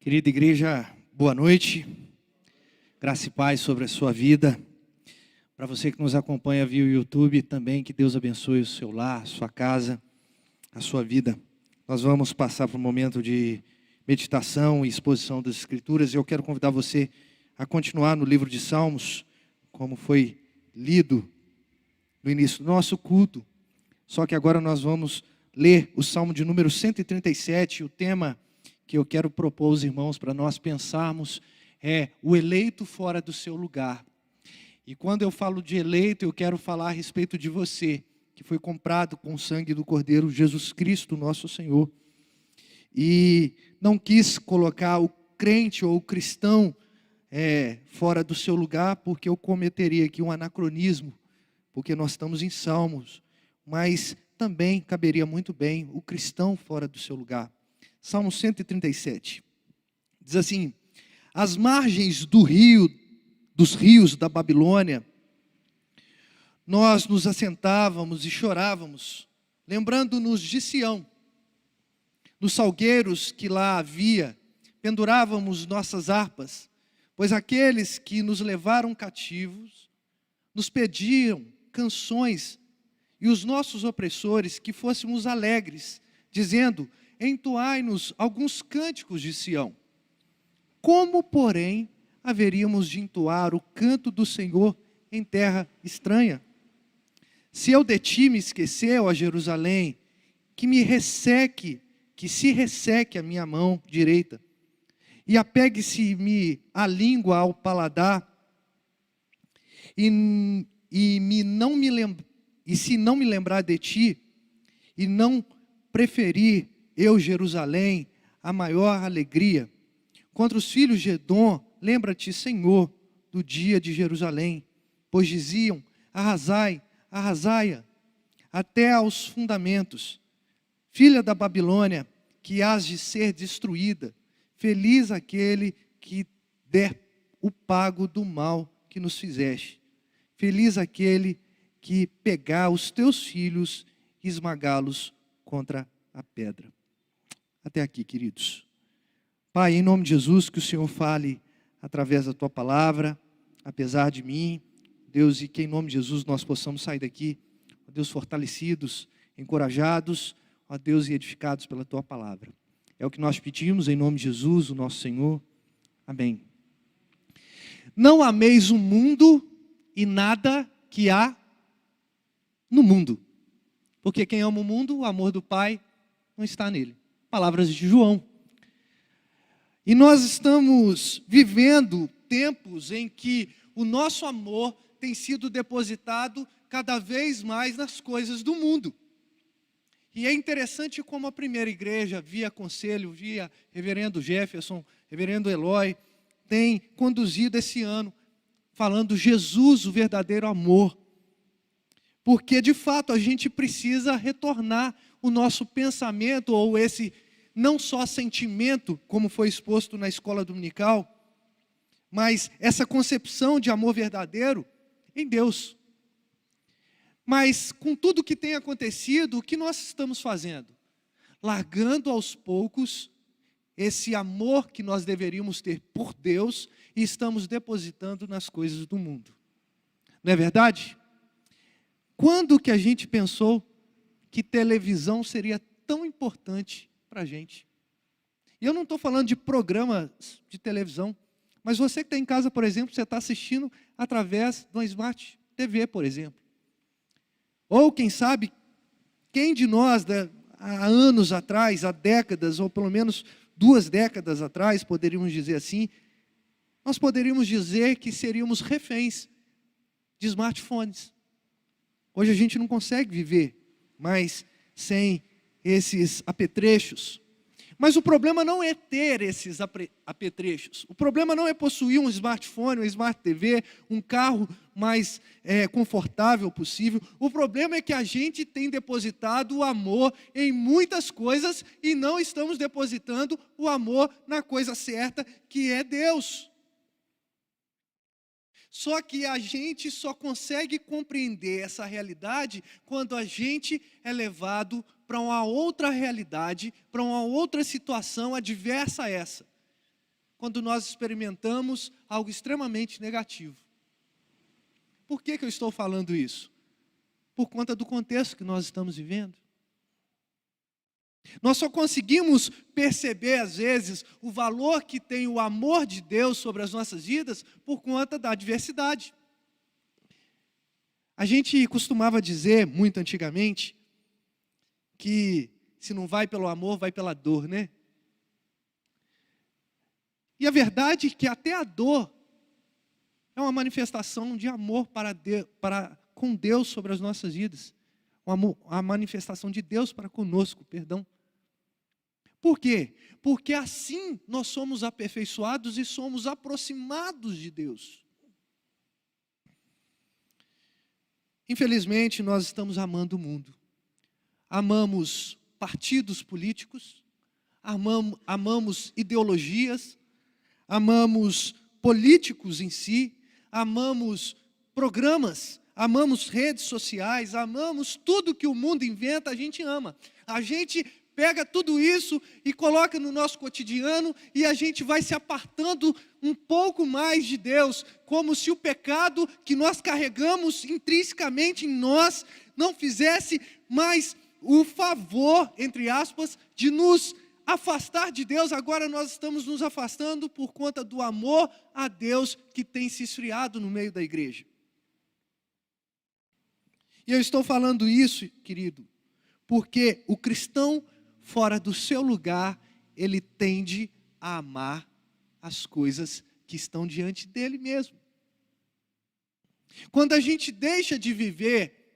Querida igreja, boa noite, graça e paz sobre a sua vida. Para você que nos acompanha via YouTube também, que Deus abençoe o seu lar, a sua casa, a sua vida. Nós vamos passar por um momento de meditação e exposição das Escrituras. E eu quero convidar você a continuar no livro de Salmos, como foi lido no início do nosso culto. Só que agora nós vamos ler o Salmo de número 137, o tema que eu quero propor aos irmãos para nós pensarmos é o eleito fora do seu lugar. E quando eu falo de eleito, eu quero falar a respeito de você, que foi comprado com o sangue do Cordeiro Jesus Cristo, nosso Senhor. E não quis colocar o crente ou o cristão fora do seu lugar, porque eu cometeria aqui um anacronismo, porque nós estamos em Salmos, mas também caberia muito bem o cristão fora do seu lugar. Salmo 137, diz assim: às margens dos rios da Babilônia, nós nos assentávamos e chorávamos, lembrando-nos de Sião. Nos salgueiros que lá havia, pendurávamos nossas harpas, pois aqueles que nos levaram cativos, nos pediam canções, e os nossos opressores que fôssemos alegres, dizendo: entoai-nos alguns cânticos de Sião. Como, porém, haveríamos de entoar o canto do Senhor em terra estranha? Se eu de ti me esquecer, ó Jerusalém, que se resseque a minha mão direita, e apegue-se-me a língua ao paladar, e se não me lembrar de ti, e não preferir eu, Jerusalém, a maior alegria. Contra os filhos de Edom, lembra-te, Senhor, do dia de Jerusalém, pois diziam: arrasai, arrasai-a, até aos fundamentos. Filha da Babilônia, que hás de ser destruída, feliz aquele que der o pago do mal que nos fizeste. Feliz aquele que pegar os teus filhos e esmagá-los contra a pedra. Até aqui, queridos. Pai, em nome de Jesus, que o Senhor fale através da Tua palavra, apesar de mim, Deus, e que em nome de Jesus nós possamos sair daqui, ó Deus, fortalecidos, encorajados, ó Deus, e edificados pela Tua palavra. É o que nós pedimos em nome de Jesus, o nosso Senhor. Amém. Não ameis o mundo e nada que há no mundo. Porque quem ama o mundo, o amor do Pai não está nele. Palavras de João. E nós estamos vivendo tempos em que o nosso amor tem sido depositado cada vez mais nas coisas do mundo. E é interessante como a primeira igreja, via conselho, via reverendo Jefferson, reverendo Eloy, tem conduzido esse ano, falando Jesus, o verdadeiro amor. Porque, de fato, a gente precisa retornar o nosso pensamento, ou esse não só sentimento, como foi exposto na escola dominical, mas essa concepção de amor verdadeiro em Deus. Mas, com tudo que tem acontecido, o que nós estamos fazendo? Largando aos poucos esse amor que nós deveríamos ter por Deus e estamos depositando nas coisas do mundo. Não é verdade? Quando que a gente pensou que televisão seria tão importante para a gente? E eu não estou falando de programas de televisão, mas você que está em casa, por exemplo, você está assistindo através de uma Smart TV, por exemplo. Ou quem sabe, quem de nós, há anos atrás, há décadas, ou pelo menos 2 décadas atrás, poderíamos dizer assim, nós poderíamos dizer que seríamos reféns de smartphones. Hoje a gente não consegue viver mais sem esses apetrechos. Mas o problema não é ter esses apetrechos. O problema não é possuir um smartphone, uma Smart TV, um carro mais confortável possível. O problema é que a gente tem depositado o amor em muitas coisas e não estamos depositando o amor na coisa certa, que é Deus. Só que a gente só consegue compreender essa realidade quando a gente é levado para uma outra realidade, para uma outra situação adversa a essa. quando nós experimentamos algo extremamente negativo. Por que eu estou falando isso? Por conta do contexto que nós estamos vivendo. Nós só conseguimos perceber, às vezes, o valor que tem o amor de Deus sobre as nossas vidas por conta da adversidade. A gente costumava dizer, muito antigamente, que se não vai pelo amor, vai pela dor, né? E a verdade é que até a dor é uma manifestação de amor com Deus sobre as nossas vidas. A manifestação de Deus para conosco, perdão. Por quê? Porque assim nós somos aperfeiçoados e somos aproximados de Deus. Infelizmente, nós estamos amando o mundo. Amamos partidos políticos, amamos ideologias, amamos políticos em si, amamos programas, amamos redes sociais, amamos tudo que o mundo inventa, a gente ama. A gente pega tudo isso e coloca no nosso cotidiano e a gente vai se apartando um pouco mais de Deus, como se o pecado que nós carregamos intrinsecamente em nós não fizesse mais o favor, entre aspas, de nos afastar de Deus. Agora nós estamos nos afastando por conta do amor a Deus que tem se esfriado no meio da igreja. E eu estou falando isso, querido, porque o cristão fora do seu lugar, ele tende a amar as coisas que estão diante dele mesmo. Quando a gente deixa de viver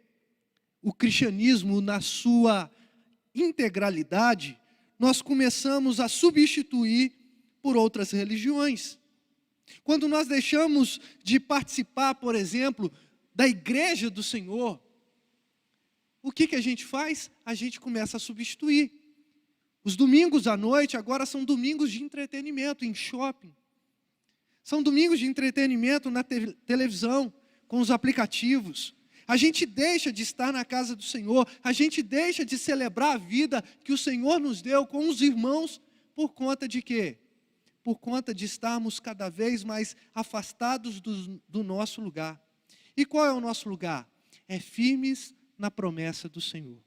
o cristianismo na sua integralidade, nós começamos a substituir por outras religiões. Quando nós deixamos de participar, por exemplo, da igreja do Senhor, o que a gente faz? A gente começa a substituir. Os domingos à noite agora são domingos de entretenimento em shopping. São domingos de entretenimento na televisão, com os aplicativos. A gente deixa de estar na casa do Senhor, a gente deixa de celebrar a vida que o Senhor nos deu com os irmãos, por conta de quê? Por conta de estarmos cada vez mais afastados do nosso lugar. E qual é o nosso lugar? É firmes na promessa do Senhor.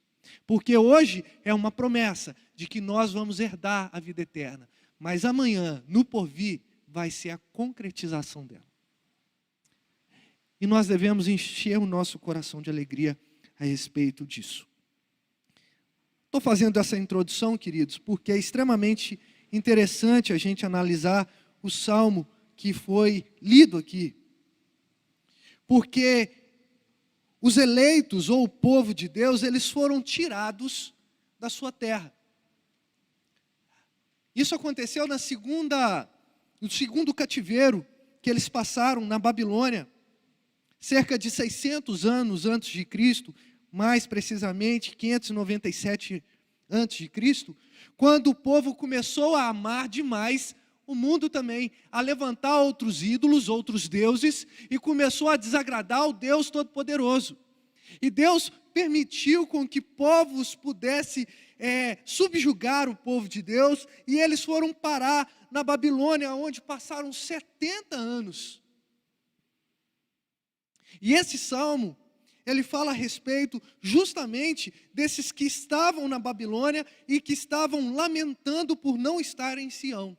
Porque hoje é uma promessa de que nós vamos herdar a vida eterna. Mas amanhã, no porvir, vai ser a concretização dela. E nós devemos encher o nosso coração de alegria a respeito disso. Estou fazendo essa introdução, queridos, porque é extremamente interessante a gente analisar o salmo que foi lido aqui. Porque os eleitos, ou o povo de Deus, eles foram tirados da sua terra. Isso aconteceu no segundo cativeiro que eles passaram na Babilônia, cerca de 600 anos antes de Cristo, mais precisamente 597 antes de Cristo, quando o povo começou a amar demais o mundo também, a levantar outros ídolos, outros deuses, e começou a desagradar o Deus Todo-Poderoso. E Deus permitiu com que povos pudessem subjugar o povo de Deus, e eles foram parar na Babilônia, onde passaram 70 anos. E esse salmo, ele fala a respeito justamente desses que estavam na Babilônia e que estavam lamentando por não estarem em Sião.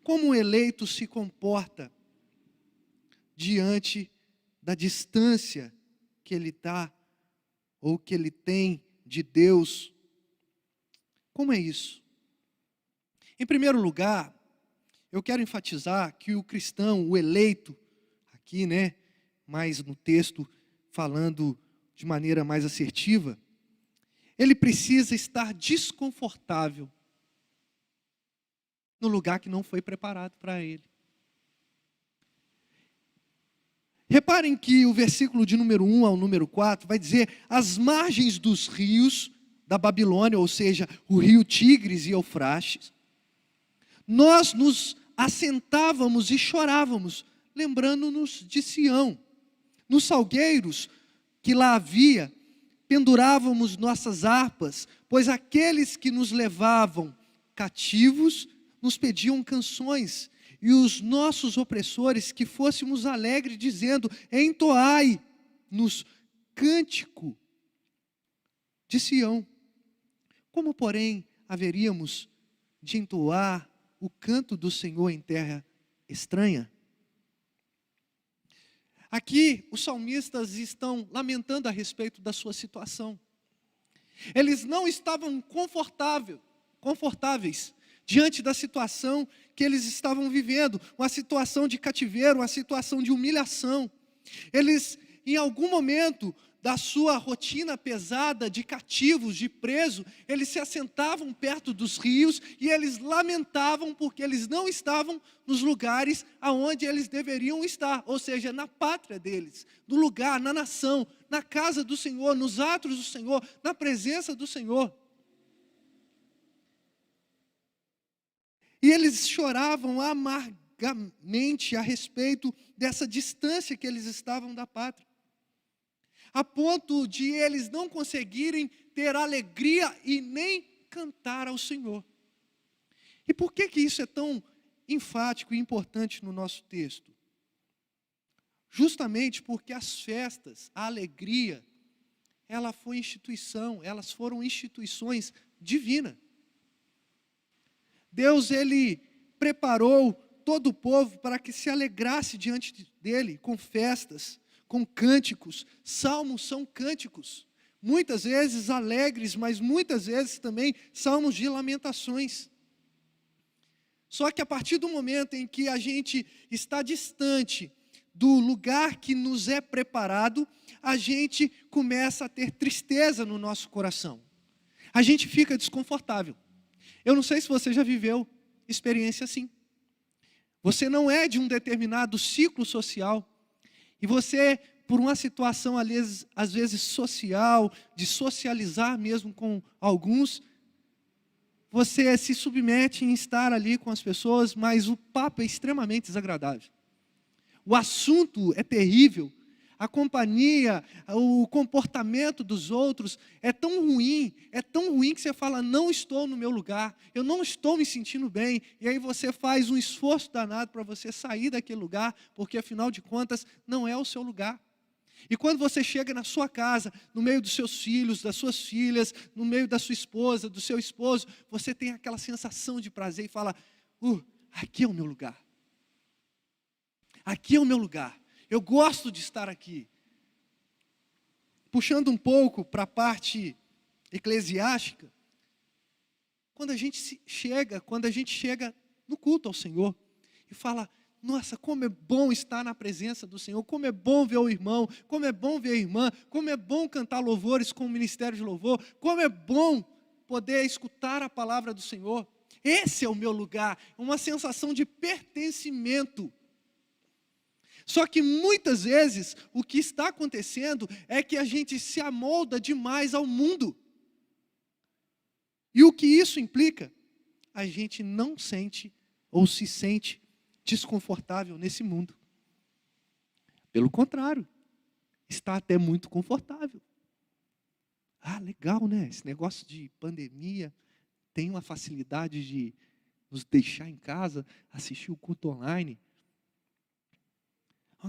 Como o eleito se comporta diante da distância que ele está ou que ele tem de Deus? Como é isso? Em primeiro lugar, eu quero enfatizar que o cristão, o eleito, aqui, mais no texto, falando de maneira mais assertiva, ele precisa estar desconfortável no lugar que não foi preparado para ele. Reparem que o versículo de número 1 ao número 4 vai dizer: as margens dos rios da Babilônia, ou seja, o rio Tigres e Eufrates, nós nos assentávamos e chorávamos, lembrando-nos de Sião. Nos salgueiros que lá havia, pendurávamos nossas harpas, pois aqueles que nos levavam cativos nos pediam canções, e os nossos opressores que fôssemos alegres, dizendo: entoai-nos cântico de Sião. Como, porém, haveríamos de entoar o canto do Senhor em terra estranha? Aqui, os salmistas estão lamentando a respeito da sua situação. Eles não estavam confortáveis diante da situação que eles estavam vivendo, uma situação de cativeiro, uma situação de humilhação. Eles, em algum momento da sua rotina pesada de cativos, de preso, eles se assentavam perto dos rios e eles lamentavam porque eles não estavam nos lugares aonde eles deveriam estar, ou seja, na pátria deles, no lugar, na nação, na casa do Senhor, nos atos do Senhor, na presença do Senhor. E eles choravam amargamente a respeito dessa distância que eles estavam da pátria, a ponto de eles não conseguirem ter alegria e nem cantar ao Senhor. E por que isso é tão enfático e importante no nosso texto? Justamente porque as festas, a alegria, elas foram instituições divinas. Deus, Ele preparou todo o povo para que se alegrasse diante dEle com festas, com cânticos. Salmos são cânticos, muitas vezes alegres, mas muitas vezes também salmos de lamentações. Só que a partir do momento em que a gente está distante do lugar que nos é preparado, a gente começa a ter tristeza no nosso coração. A gente fica desconfortável. Eu não sei se você já viveu experiência assim. Você não é de um determinado ciclo social e você, por uma situação às vezes social, de socializar mesmo com alguns, você se submete em estar ali com as pessoas, mas o papo é extremamente desagradável. O assunto é terrível. A companhia, o comportamento dos outros é tão ruim que você fala: não estou no meu lugar, eu não estou me sentindo bem, e aí você faz um esforço danado para você sair daquele lugar, porque afinal de contas não é o seu lugar. E quando você chega na sua casa, no meio dos seus filhos, das suas filhas, no meio da sua esposa, do seu esposo, você tem aquela sensação de prazer e fala: aqui é o meu lugar. Aqui é o meu lugar. Eu gosto de estar aqui. Puxando um pouco para a parte eclesiástica, quando a gente chega no culto ao Senhor e fala: nossa, como é bom estar na presença do Senhor, como é bom ver o irmão, como é bom ver a irmã, como é bom cantar louvores com o ministério de louvor, como é bom poder escutar a palavra do Senhor. Esse é o meu lugar, uma sensação de pertencimento. Só que muitas vezes o que está acontecendo é que a gente se amolda demais ao mundo. E o que isso implica? A gente não sente ou se sente desconfortável nesse mundo. Pelo contrário, está até muito confortável. Legal, né? Esse negócio de pandemia tem uma facilidade de nos deixar em casa, assistir o culto online.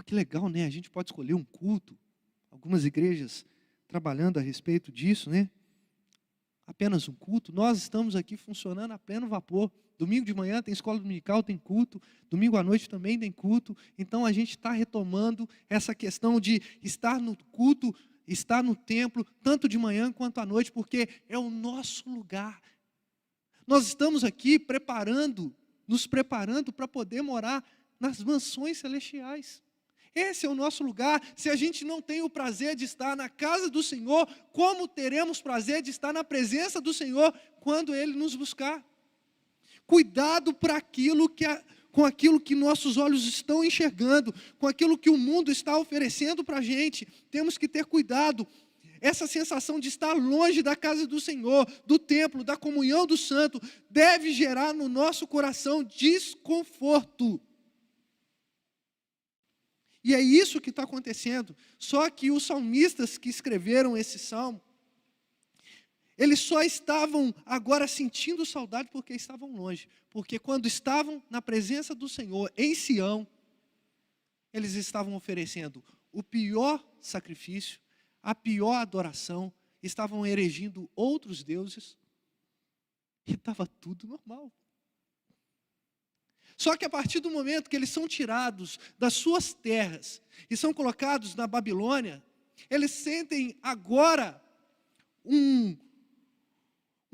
Que legal, né? A gente pode escolher um culto. Algumas igrejas trabalhando a respeito disso, né? Apenas um culto. Nós estamos aqui funcionando a pleno vapor. Domingo de manhã tem escola dominical, tem culto. Domingo à noite também tem culto. Então a gente está retomando essa questão de estar no culto, estar no templo, tanto de manhã quanto à noite, porque é o nosso lugar. Nós estamos aqui nos preparando para poder morar nas mansões celestiais. Esse é o nosso lugar. Se a gente não tem o prazer de estar na casa do Senhor, como teremos prazer de estar na presença do Senhor quando Ele nos buscar? Cuidado com aquilo que nossos olhos estão enxergando, com aquilo que o mundo está oferecendo para a gente. Temos que ter cuidado. Essa sensação de estar longe da casa do Senhor, do templo, da comunhão do santo, deve gerar no nosso coração desconforto. E é isso que está acontecendo. Só que os salmistas que escreveram esse salmo, Eles só estavam agora sentindo saudade porque estavam longe. Porque quando estavam na presença do Senhor, em Sião, eles estavam oferecendo o pior sacrifício, a pior adoração, estavam erigindo outros deuses, e estava tudo normal. Só que a partir do momento que eles são tirados das suas terras e são colocados na Babilônia, eles sentem agora um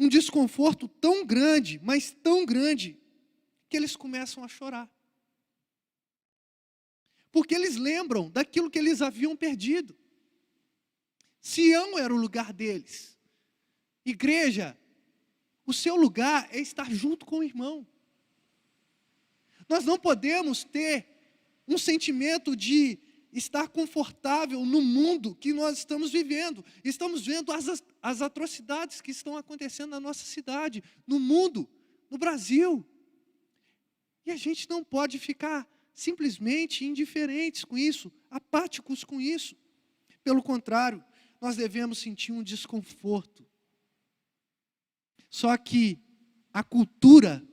desconforto tão grande, mas tão grande, que eles começam a chorar. Porque eles lembram daquilo que eles haviam perdido. Sião era o lugar deles. Igreja, o seu lugar é estar junto com o irmão. Nós não podemos ter um sentimento de estar confortável no mundo que nós estamos vivendo. Estamos vendo as atrocidades que estão acontecendo na nossa cidade, no mundo, no Brasil. E a gente não pode ficar simplesmente indiferentes com isso, apáticos com isso. Pelo contrário, nós devemos sentir um desconforto. Só que a cultura,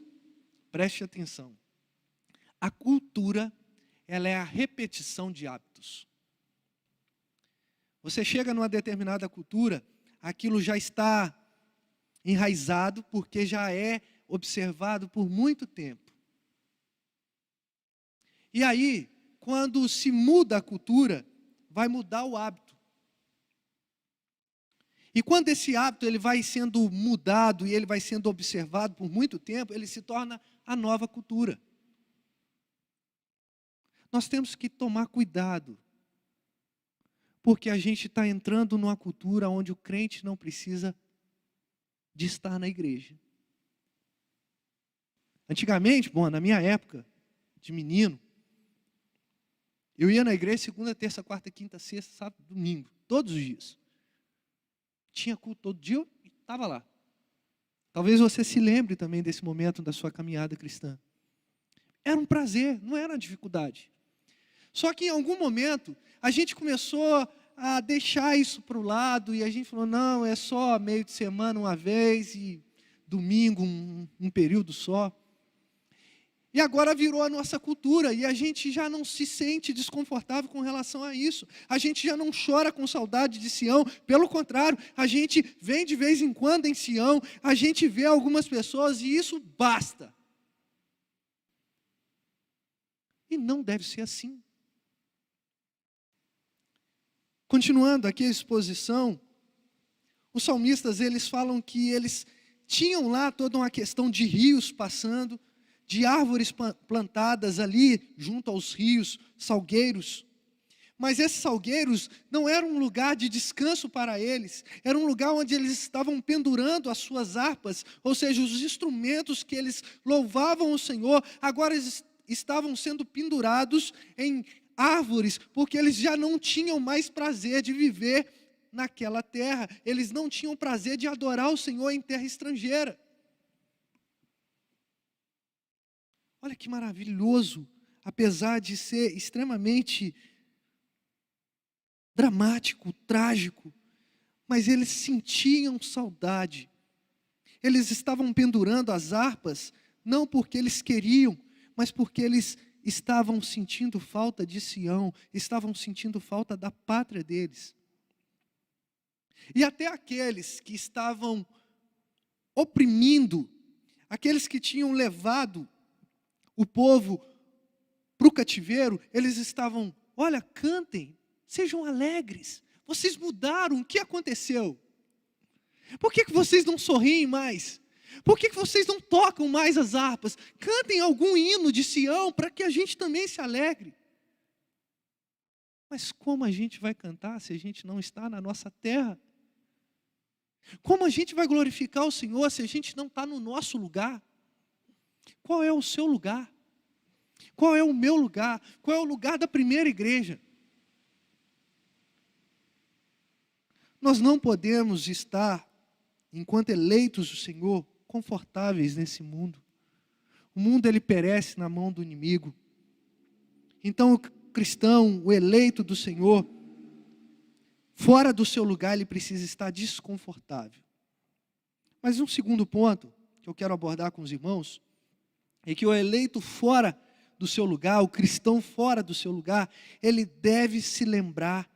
preste atenção, a cultura, ela é a repetição de hábitos. Você chega numa determinada cultura, aquilo já está enraizado, porque já é observado por muito tempo. E aí, quando se muda a cultura, vai mudar o hábito. E quando esse hábito ele vai sendo mudado e ele vai sendo observado por muito tempo, ele se torna a nova cultura. Nós temos que tomar cuidado, porque a gente está entrando numa cultura onde o crente não precisa de estar na igreja. Antigamente, na minha época, de menino, eu ia na igreja segunda, terça, quarta, quinta, sexta, sábado, domingo, todos os dias. Tinha culto todo dia, eu estava lá. Talvez você se lembre também desse momento da sua caminhada cristã. Era um prazer, não era uma dificuldade. Só que em algum momento, a gente começou a deixar isso para o lado, e a gente falou, não, é só meio de semana uma vez, e domingo um período só. E agora virou a nossa cultura, e a gente já não se sente desconfortável com relação a isso. A gente já não chora com saudade de Sião, pelo contrário, a gente vem de vez em quando em Sião, a gente vê algumas pessoas e isso basta. E não deve ser assim. Continuando aqui a exposição, os salmistas eles falam que eles tinham lá toda uma questão de rios passando, de árvores plantadas ali junto aos rios, salgueiros. Mas esses salgueiros não eram um lugar de descanso para eles, era um lugar onde eles estavam pendurando as suas harpas, ou seja, os instrumentos que eles louvavam o Senhor, agora eles estavam sendo pendurados em árvores, porque eles já não tinham mais prazer de viver naquela terra, eles não tinham prazer de adorar o Senhor em terra estrangeira. Olha que maravilhoso, apesar de ser extremamente dramático, trágico, mas eles sentiam saudade. Eles estavam pendurando as harpas, não porque eles queriam, mas porque eles estavam sentindo falta de Sião, estavam sentindo falta da pátria deles. E até aqueles que estavam oprimindo, aqueles que tinham levado o povo para o cativeiro, eles estavam, olha, cantem, sejam alegres, vocês mudaram, o que aconteceu? Por que vocês não sorriem mais? Por que vocês não tocam mais as harpas? Cantem algum hino de Sião para que a gente também se alegre. Mas como a gente vai cantar se a gente não está na nossa terra? Como a gente vai glorificar o Senhor se a gente não está no nosso lugar? Qual é o seu lugar? Qual é o meu lugar? Qual é o lugar da primeira igreja? Nós não podemos estar, enquanto eleitos do Senhor, confortáveis nesse mundo. O mundo ele perece na mão do inimigo. Então o cristão, o eleito do Senhor, fora do seu lugar, ele precisa estar desconfortável. Mas um segundo ponto que eu quero abordar com os irmãos é que o eleito fora do seu lugar, o cristão fora do seu lugar, ele deve se lembrar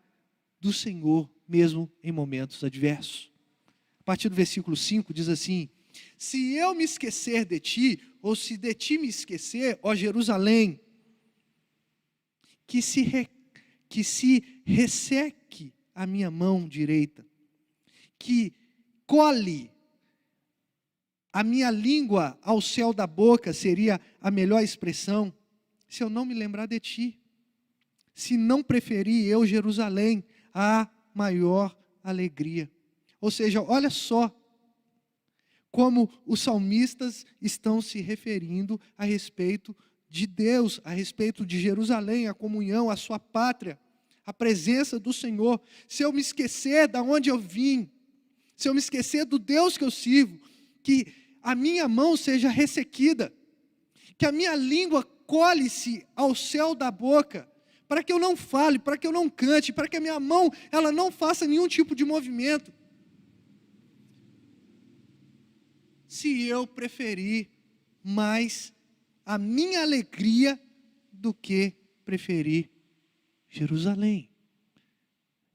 do Senhor mesmo em momentos adversos. A partir do versículo 5 diz assim: se eu me esquecer de ti, ou se de ti me esquecer, ó Jerusalém, que se resseque a minha mão direita, que cole a minha língua ao céu da boca, seria a melhor expressão, se eu não me lembrar de ti, se não preferir eu Jerusalém a maior alegria. Ou seja, olha só como os salmistas estão se referindo a respeito de Deus, a respeito de Jerusalém, a comunhão, a sua pátria, a presença do Senhor. Se eu me esquecer de onde eu vim, se eu me esquecer do Deus que eu sirvo, que a minha mão seja ressequida, que a minha língua cole-se ao céu da boca, para que eu não fale, para que eu não cante, para que a minha mão ela não faça nenhum tipo de movimento. Se eu preferir mais a minha alegria do que preferir Jerusalém.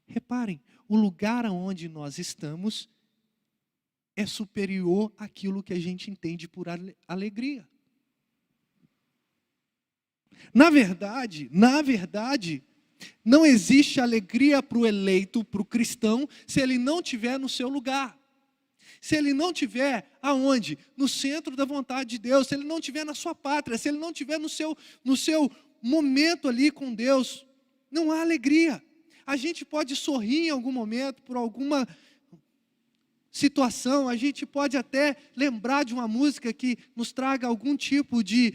Reparem, o lugar onde nós estamos é superior àquilo que a gente entende por alegria. Na verdade, não existe alegria para o eleito, para o cristão, se ele não estiver no seu lugar. Se ele não estiver aonde? No centro da vontade de Deus, se ele não estiver na sua pátria, se ele não estiver no seu momento ali com Deus, não há alegria. A gente pode sorrir em algum momento por alguma situação, a gente pode até lembrar de uma música que nos traga algum tipo de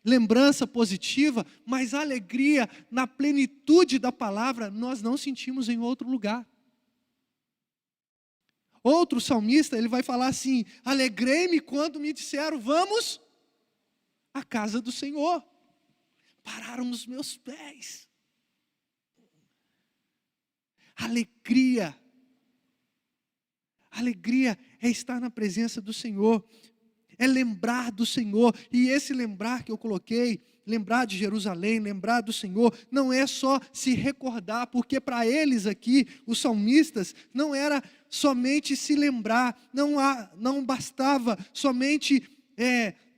lembrança positiva, mas a alegria na plenitude da palavra nós não sentimos em outro lugar. Outro salmista, ele vai falar assim: alegrei-me quando me disseram, vamos à casa do Senhor. Pararam os meus pés. Alegria é estar na presença do Senhor, é lembrar do Senhor. E esse lembrar que eu coloquei, lembrar de Jerusalém, lembrar do Senhor, não é só se recordar, porque para eles aqui, os salmistas, não era somente se lembrar, não bastava somente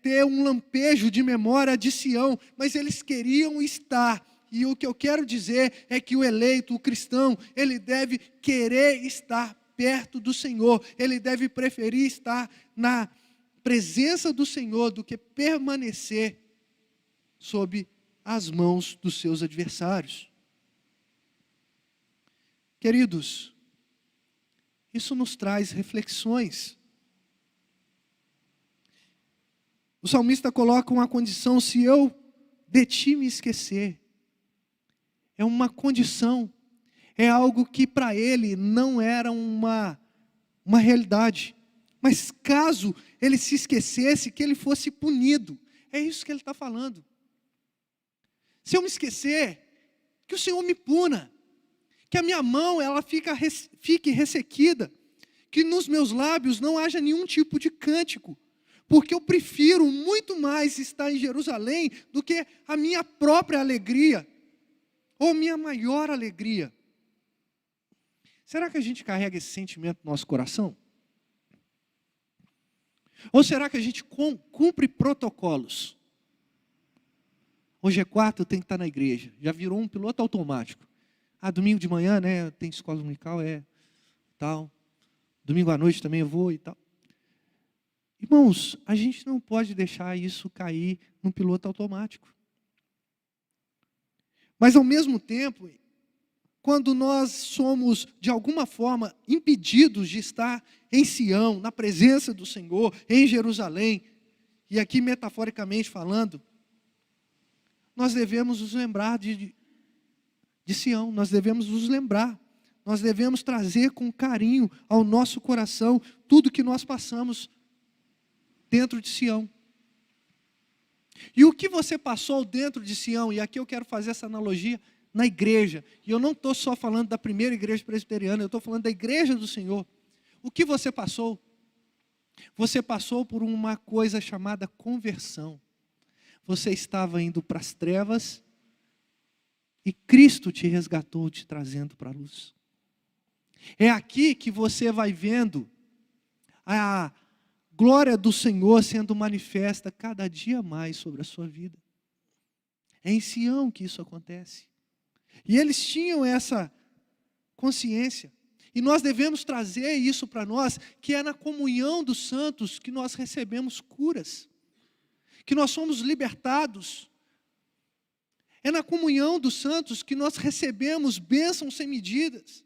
ter um lampejo de memória de Sião, mas eles queriam estar. E o que eu quero dizer é que o eleito, o cristão, ele deve querer estar perto do Senhor, ele deve preferir estar na presença do Senhor do que permanecer sob as mãos dos seus adversários. Queridos, isso nos traz reflexões. O salmista coloca uma condição: se eu de ti me esquecer. É uma condição, é algo que para ele não era uma realidade. Mas caso ele se esquecesse, que ele fosse punido. É isso que ele está falando. Se eu me esquecer, que o Senhor me puna, que a minha mão ela fique ressequida, que nos meus lábios não haja nenhum tipo de cântico, porque eu prefiro muito mais estar em Jerusalém do que a minha própria alegria, ou minha maior alegria. Será que a gente carrega esse sentimento no nosso coração? Ou será que a gente cumpre protocolos? Hoje é quarta, eu tenho que estar na igreja. Já virou um piloto automático. Domingo de manhã, né, tem escola dominical, tal. Domingo à noite também eu vou e tal. Irmãos, a gente não pode deixar isso cair no piloto automático. Mas ao mesmo tempo, quando nós somos, de alguma forma, impedidos de estar em Sião, na presença do Senhor, em Jerusalém, e aqui metaforicamente falando, nós devemos nos lembrar de Sião, nós devemos nos lembrar, nós devemos trazer com carinho ao nosso coração tudo que nós passamos dentro de Sião. E o que você passou dentro de Sião, e aqui eu quero fazer essa analogia, na igreja, e eu não estou só falando da primeira igreja presbiteriana, eu estou falando da igreja do Senhor. O que você passou? Você passou por uma coisa chamada conversão. Você estava indo para as trevas e Cristo te resgatou, te trazendo para a luz. É aqui que você vai vendo a glória do Senhor sendo manifesta cada dia mais sobre a sua vida. É em Sião que isso acontece. E eles tinham essa consciência. E nós devemos trazer isso para nós, que é na comunhão dos santos que nós recebemos curas, que nós somos libertados. É na comunhão dos santos que nós recebemos bênçãos sem medidas.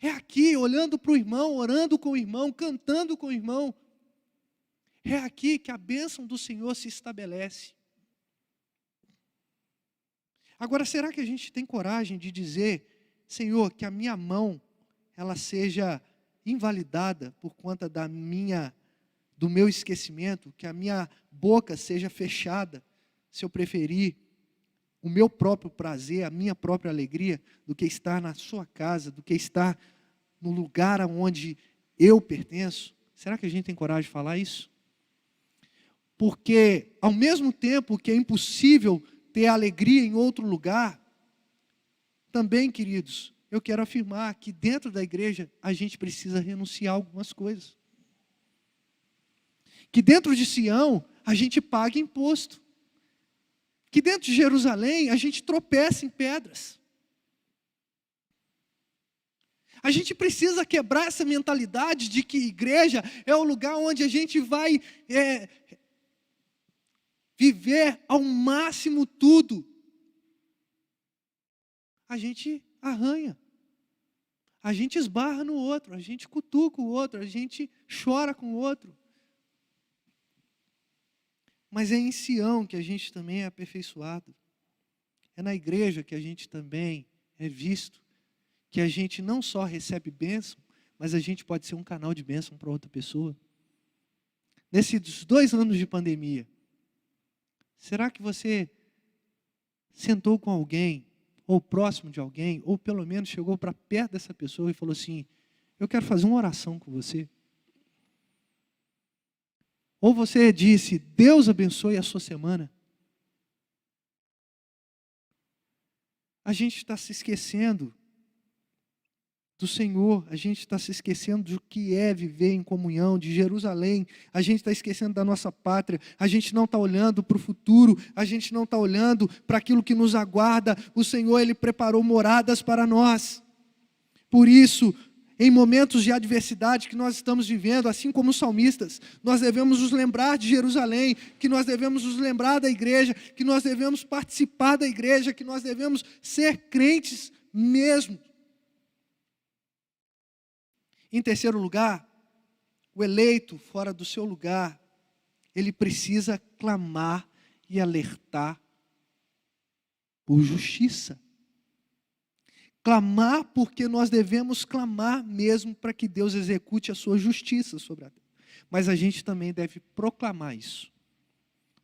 É aqui, olhando para o irmão, orando com o irmão, cantando com o irmão. É aqui que a bênção do Senhor se estabelece. Agora, será que a gente tem coragem de dizer, Senhor, que a minha mão, ela seja invalidada por conta do meu esquecimento, que a minha boca seja fechada, se eu preferir o meu próprio prazer, a minha própria alegria, do que estar na sua casa, do que estar no lugar aonde eu pertenço? Será que a gente tem coragem de falar isso? Porque, ao mesmo tempo que é impossível ter alegria em outro lugar, também, queridos, eu quero afirmar que dentro da igreja a gente precisa renunciar a algumas coisas. Que dentro de Sião a gente paga imposto. Que dentro de Jerusalém a gente tropeça em pedras. A gente precisa quebrar essa mentalidade de que igreja é o lugar onde a gente vai viver ao máximo tudo. A gente arranha. A gente esbarra no outro, a gente cutuca o outro, a gente chora com o outro. Mas é em Sião que a gente também é aperfeiçoado. É na igreja que a gente também é visto. Que a gente não só recebe bênção, mas a gente pode ser um canal de bênção para outra pessoa. Nesses 2 anos de pandemia, será que você sentou com alguém, ou próximo de alguém, ou pelo menos chegou para perto dessa pessoa e falou assim, eu quero fazer uma oração com você? Ou você disse, Deus abençoe a sua semana? A gente está se esquecendo do Senhor, a gente está se esquecendo do que é viver em comunhão, de Jerusalém, a gente está esquecendo da nossa pátria, a gente não está olhando para o futuro, a gente não está olhando para aquilo que nos aguarda. O Senhor, Ele preparou moradas para nós. Por isso, em momentos de adversidade que nós estamos vivendo, assim como os salmistas, nós devemos nos lembrar de Jerusalém, que nós devemos nos lembrar da igreja, que nós devemos participar da igreja, que nós devemos ser crentes mesmo. Em terceiro lugar, o eleito fora do seu lugar, ele precisa clamar e alertar por justiça. Clamar porque nós devemos clamar mesmo para que Deus execute a sua justiça sobre a terra. Mas a gente também deve proclamar isso.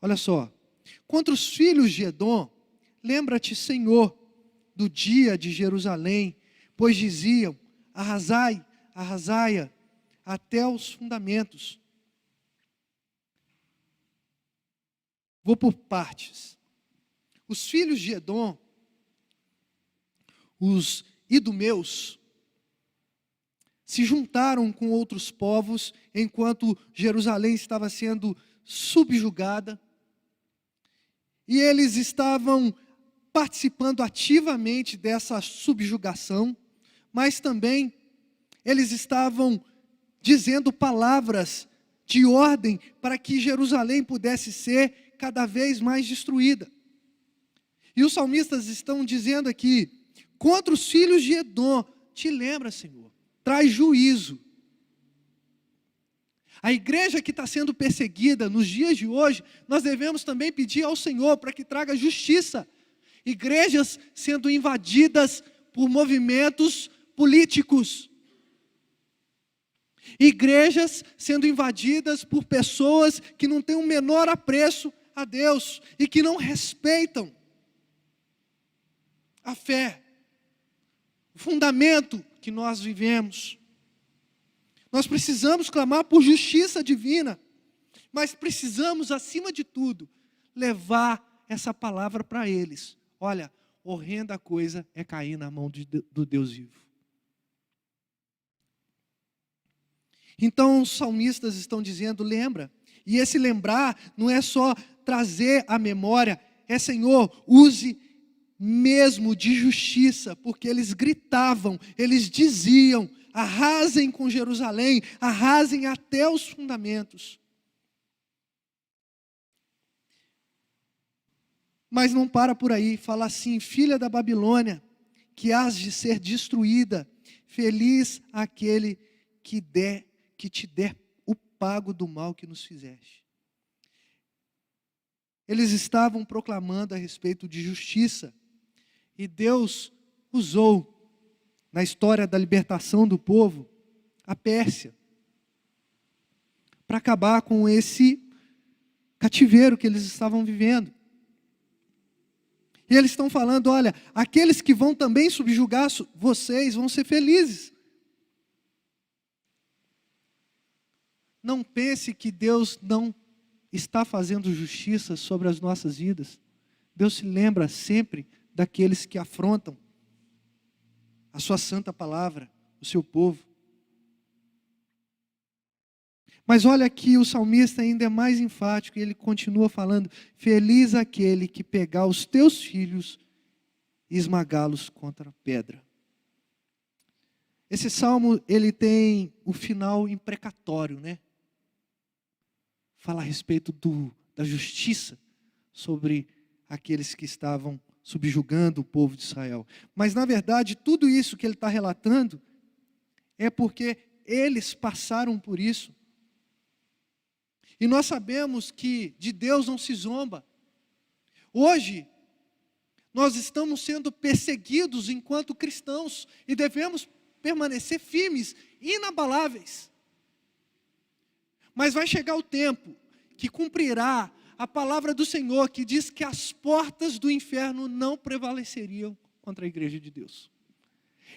Olha só, contra os filhos de Edom, lembra-te, Senhor, do dia de Jerusalém, pois diziam, arrasai-a até os fundamentos. Vou por partes. Os filhos de Edom, os idumeus, se juntaram com outros povos enquanto Jerusalém estava sendo subjugada. E eles estavam participando ativamente dessa subjugação, mas também eles estavam dizendo palavras de ordem para que Jerusalém pudesse ser cada vez mais destruída. E os salmistas estão dizendo aqui, contra os filhos de Edom, te lembra, Senhor, traz juízo. A igreja que está sendo perseguida nos dias de hoje, nós devemos também pedir ao Senhor para que traga justiça. Igrejas sendo invadidas por movimentos políticos. Igrejas sendo invadidas por pessoas que não têm o menor apreço a Deus e que não respeitam a fé, o fundamento que nós vivemos. Nós precisamos clamar por justiça divina, mas precisamos, acima de tudo, levar essa palavra para eles. Olha, horrenda coisa é cair na mão do Deus vivo. Então os salmistas estão dizendo, lembra. E esse lembrar não é só trazer à memória, é Senhor, use mesmo de justiça, porque eles gritavam, eles diziam, arrasem com Jerusalém, arrasem até os fundamentos. Mas não para por aí, fala assim, filha da Babilônia, que hás de ser destruída, feliz aquele que te der o pago do mal que nos fizeste. Eles estavam proclamando a respeito de justiça, e Deus usou, na história da libertação do povo, a Pérsia, para acabar com esse cativeiro que eles estavam vivendo. E eles estão falando, olha, aqueles que vão também subjugar vocês vão ser felizes. Não pense que Deus não está fazendo justiça sobre as nossas vidas. Deus se lembra sempre daqueles que afrontam a sua santa palavra, o seu povo. Mas olha aqui, o salmista ainda é mais enfático, e ele continua falando, feliz aquele que pegar os teus filhos e esmagá-los contra a pedra. Esse salmo, ele tem o final imprecatório, né? Fala a respeito da justiça sobre aqueles que estavam subjugando o povo de Israel. Mas na verdade, tudo isso que ele está relatando, é porque eles passaram por isso. E nós sabemos que de Deus não se zomba. Hoje, nós estamos sendo perseguidos enquanto cristãos, e devemos permanecer firmes, inabaláveis. Mas vai chegar o tempo que cumprirá a palavra do Senhor, que diz que as portas do inferno não prevaleceriam contra a igreja de Deus.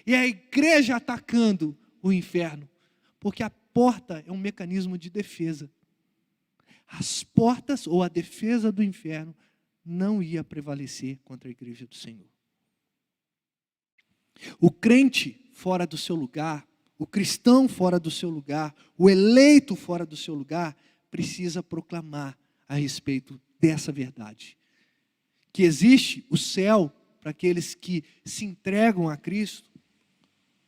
E a igreja atacando o inferno, porque a porta é um mecanismo de defesa. As portas ou a defesa do inferno não ia prevalecer contra a igreja do Senhor. O crente fora do seu lugar, o cristão fora do seu lugar, o eleito fora do seu lugar, precisa proclamar a respeito dessa verdade. Que existe o céu para aqueles que se entregam a Cristo,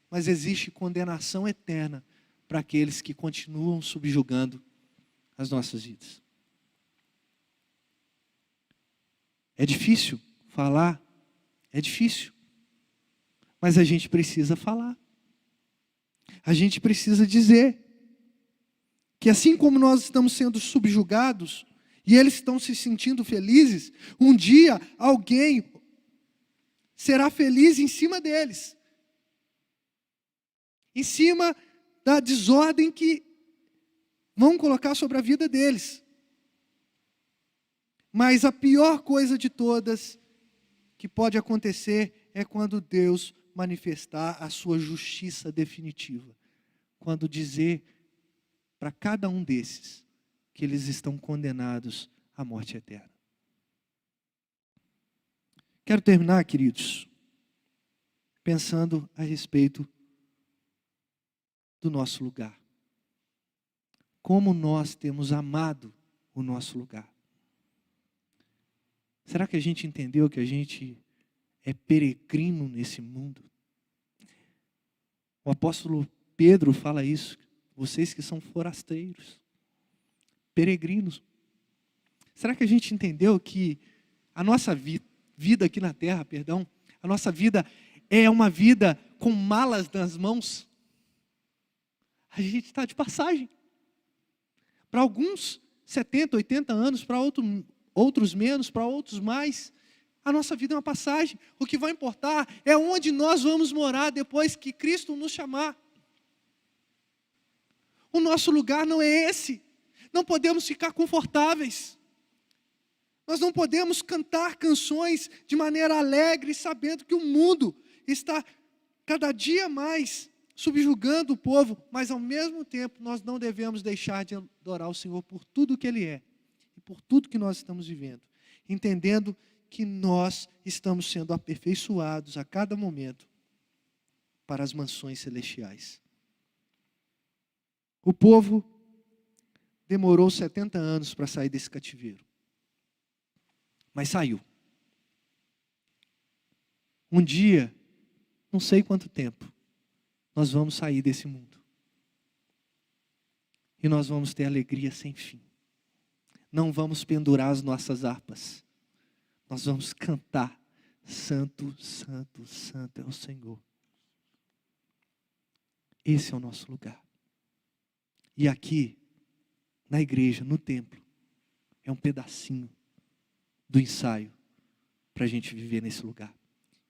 mas existe condenação eterna para aqueles que continuam subjugando as nossas vidas. É difícil falar, é difícil, mas a gente precisa falar. A gente precisa dizer que assim como nós estamos sendo subjugados e eles estão se sentindo felizes, um dia alguém será feliz em cima deles, em cima da desordem que vão colocar sobre a vida deles. Mas a pior coisa de todas que pode acontecer é quando Deus manifestar a sua justiça definitiva. Quando dizer para cada um desses que eles estão condenados à morte eterna. Quero terminar, queridos, pensando a respeito do nosso lugar. Como nós temos amado o nosso lugar. Será que a gente entendeu que a gente é peregrino nesse mundo? O apóstolo Pedro fala isso. Vocês que são forasteiros, peregrinos. Será que a gente entendeu que a nossa vida aqui na terra, a nossa vida é uma vida com malas nas mãos? A gente está de passagem. Para alguns, 70, 80 anos, para outros menos, para outros mais. A nossa vida é uma passagem. O que vai importar é onde nós vamos morar depois que Cristo nos chamar. O nosso lugar não é esse. Não podemos ficar confortáveis. Nós não podemos cantar canções de maneira alegre, sabendo que o mundo está cada dia mais subjugando o povo, mas ao mesmo tempo nós não devemos deixar de adorar o Senhor por tudo que Ele é e por tudo que nós estamos vivendo, entendendo que nós estamos sendo aperfeiçoados a cada momento para as mansões celestiais. O povo demorou 70 anos para sair desse cativeiro, mas saiu. Um dia, não sei quanto tempo, nós vamos sair desse mundo. E nós vamos ter alegria sem fim. Não vamos pendurar as nossas harpas. Nós vamos cantar: Santo, Santo, Santo é o Senhor. Esse é o nosso lugar. E aqui, na igreja, no templo, é um pedacinho do ensaio para a gente viver nesse lugar.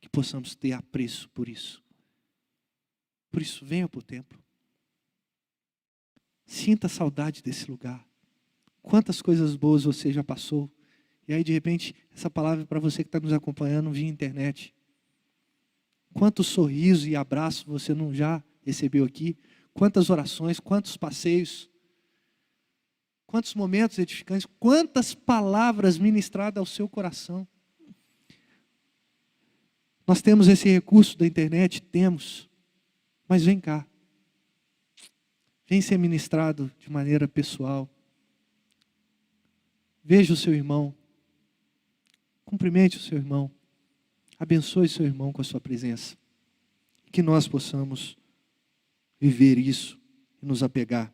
Que possamos ter apreço por isso. Por isso, venha para o templo. Sinta a saudade desse lugar. Quantas coisas boas você já passou. E aí, de repente, essa palavra é para você que está nos acompanhando via internet. Quantos sorrisos e abraços você não já recebeu aqui. Quantas orações, quantos passeios. Quantos momentos edificantes. Quantas palavras ministradas ao seu coração. Nós temos esse recurso da internet? Temos. Mas vem cá. Vem ser ministrado de maneira pessoal. Veja o seu irmão. Cumprimente o seu irmão. Abençoe o seu irmão com a sua presença. Que nós possamos viver isso e nos apegar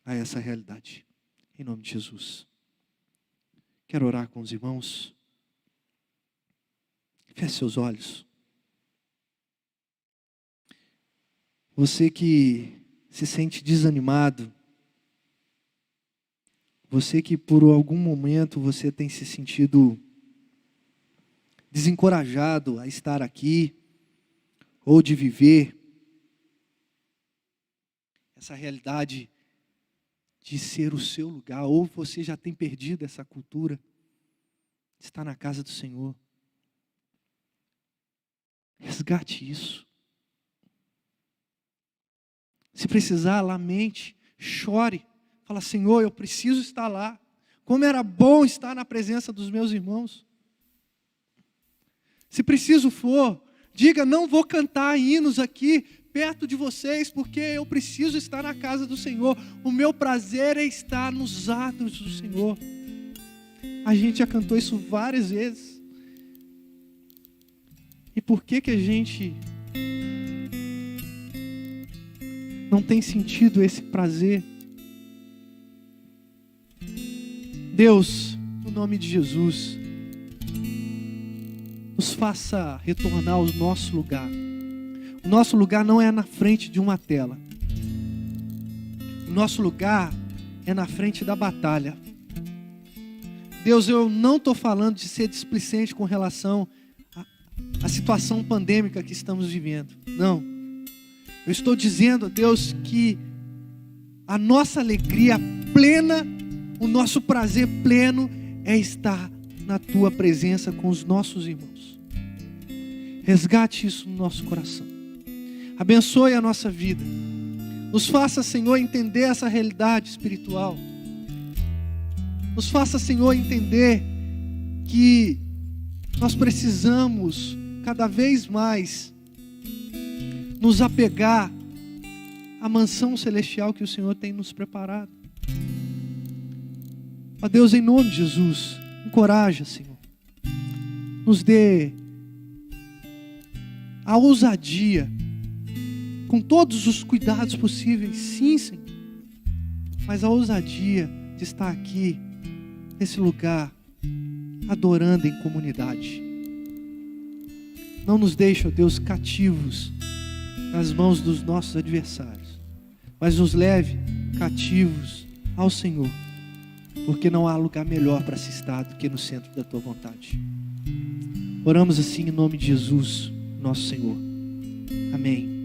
a essa realidade. Em nome de Jesus. Quero orar com os irmãos. Feche seus olhos. Você que se sente desanimado, você que por algum momento você tem se sentido desencorajado a estar aqui, ou de viver essa realidade de ser o seu lugar, ou você já tem perdido essa cultura, está na casa do Senhor. Resgate isso. Se precisar, lamente, chore. Fala: Senhor, eu preciso estar lá. Como era bom estar na presença dos meus irmãos. Se preciso for, diga: não vou cantar hinos aqui perto de vocês, porque eu preciso estar na casa do Senhor. O meu prazer é estar nos atos do Senhor. A gente já cantou isso várias vezes. E por que a gente não tem sentido esse prazer? Deus, no nome de Jesus, nos faça retornar ao nosso lugar. O nosso lugar não é na frente de uma tela. O nosso lugar é na frente da batalha. Deus, eu não estou falando de ser displicente com relação à situação pandêmica que estamos vivendo. Não. Eu estou dizendo, Deus, que a nossa alegria plena, o nosso prazer pleno é estar na Tua presença com os nossos irmãos. Resgate isso no nosso coração. Abençoe a nossa vida. Nos faça, Senhor, entender essa realidade espiritual. Nos faça, Senhor, entender que nós precisamos cada vez mais nos apegar à mansão celestial que o Senhor tem nos preparado. Ó Deus, em nome de Jesus, encoraja, Senhor. Nos dê a ousadia, com todos os cuidados possíveis, sim, Senhor. Mas a ousadia de estar aqui, nesse lugar, adorando em comunidade. Não nos deixe, ó Deus, cativos nas mãos dos nossos adversários, mas nos leve cativos ao Senhor, porque não há lugar melhor para se estar do que no centro da Tua vontade. Oramos assim em nome de Jesus, nosso Senhor. Amém.